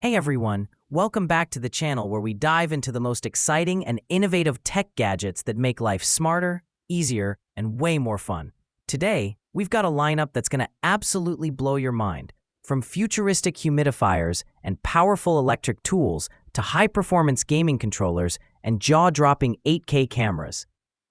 Hey everyone, welcome back to the channel where we dive into the most exciting and innovative tech gadgets that make life smarter, easier, and way more fun. Today, we've got a lineup that's going to absolutely blow your mind. From futuristic humidifiers and powerful electric tools to high-performance gaming controllers and jaw-dropping 8K cameras.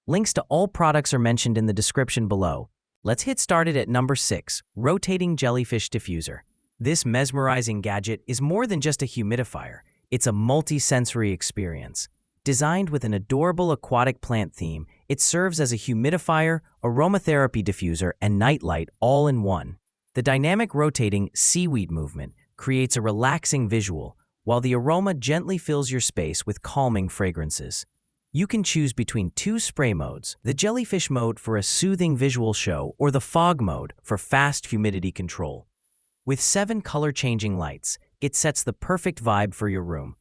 Links to all products are mentioned in the description below. Let's get started at number 6, Rotating Jellyfish Diffuser. This mesmerizing gadget is more than just a humidifier. It's a multi-sensory experience. Designed with an adorable aquatic plant theme, it serves as a humidifier, aromatherapy diffuser, and nightlight all in one. The dynamic rotating seaweed movement creates a relaxing visual, while the aroma gently fills your space with calming fragrances. You can choose between two spray modes, the Jellyfish mode for a soothing visual show or the fog mode for fast humidity control. With 7 color-changing lights, it sets the perfect vibe for your room.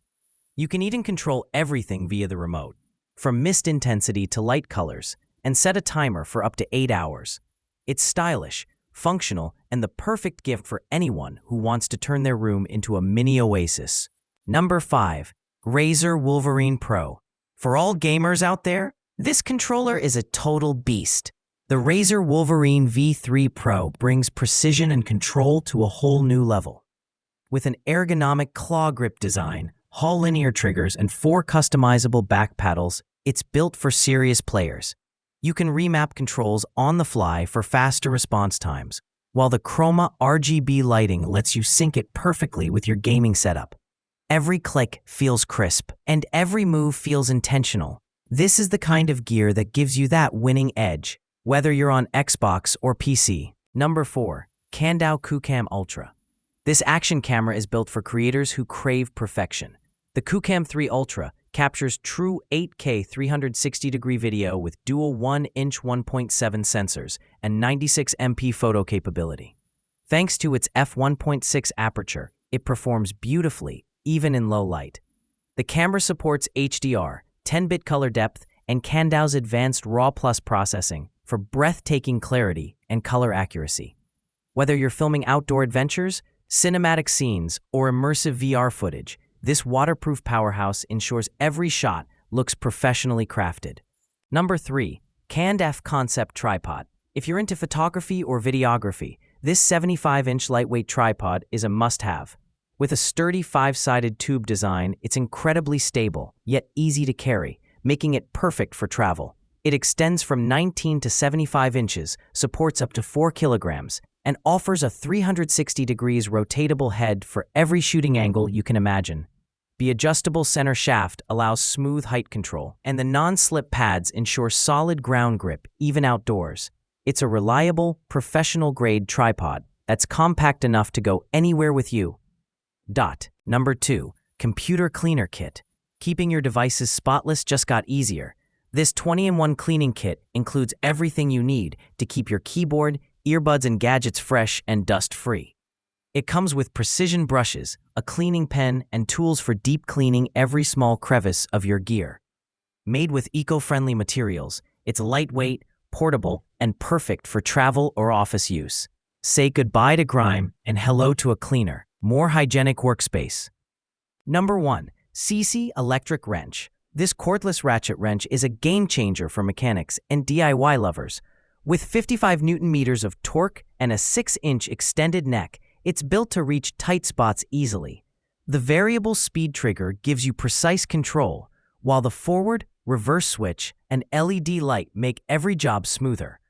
You can even control everything via the remote, from mist intensity to light colors, and set a timer for up to 8 hours. It's stylish, functional, and the perfect gift for anyone who wants to turn their room into a mini oasis. Number 5. Razer Wolverine Pro. For all gamers out there, this controller is a total beast. The Razer Wolverine V3 Pro brings precision and control to a whole new level. With an ergonomic claw grip design, Hall linear triggers, and 4 customizable back paddles, it's built for serious players. You can remap controls on the fly for faster response times, while the Chroma RGB lighting lets you sync it perfectly with your gaming setup. Every click feels crisp, and every move feels intentional. This is the kind of gear that gives you that winning edge, whether you're on Xbox or PC. Number 4. KanDao QooCam Ultra. This action camera is built for creators who crave perfection. The QooCam 3 Ultra captures true 8K 360-degree video with dual 1-inch 1.7 sensors and 96MP photo capability. Thanks to its f1.6 aperture, it performs beautifully, even in low light. The camera supports HDR, 10-bit color depth, and KanDao's advanced RAW+ processing for breathtaking clarity and color accuracy. Whether you're filming outdoor adventures, cinematic scenes, or immersive VR footage, this waterproof powerhouse ensures every shot looks professionally crafted. Number 3. K&F Concept Tripod. If you're into photography or videography, this 75-inch lightweight tripod is a must-have. With a sturdy 5-sided tube design, it's incredibly stable, yet easy to carry, making it perfect for travel. It extends from 19 to 75 inches, supports up to 4 kilograms, and offers a 360 degrees rotatable head for every shooting angle you can imagine. The adjustable center shaft allows smooth height control, and the non-slip pads ensure solid ground grip even outdoors. It's a reliable, professional-grade tripod that's compact enough to go anywhere with you. Number 2. Computer Cleaner Kit. Keeping your devices spotless just got easier. This 20-in-1 cleaning kit includes everything you need to keep your keyboard, earbuds, and gadgets fresh and dust-free. It comes with precision brushes, a cleaning pen, and tools for deep cleaning every small crevice of your gear. Made with eco-friendly materials, it's lightweight, portable, and perfect for travel or office use. Say goodbye to grime and hello to a cleaner, more hygienic workspace. Number 1. Seesii Electric Wrench. This cordless ratchet wrench is a game-changer for mechanics and DIY lovers. With 55 Newton-meters of torque and a 6-inch extended neck, it's built to reach tight spots easily. The variable speed trigger gives you precise control, while the forward, reverse switch, and LED light make every job smoother.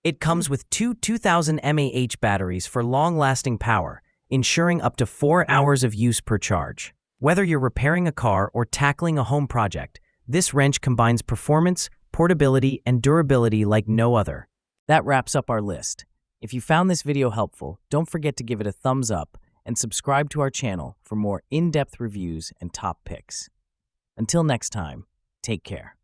It comes with two 2000 mAh batteries for long-lasting power, ensuring up to 4 hours of use per charge. Whether you're repairing a car or tackling a home project, this wrench combines performance, portability, and durability like no other. That wraps up our list. If you found this video helpful, don't forget to give it a thumbs up and subscribe to our channel for more in-depth reviews and top picks. Until next time, take care.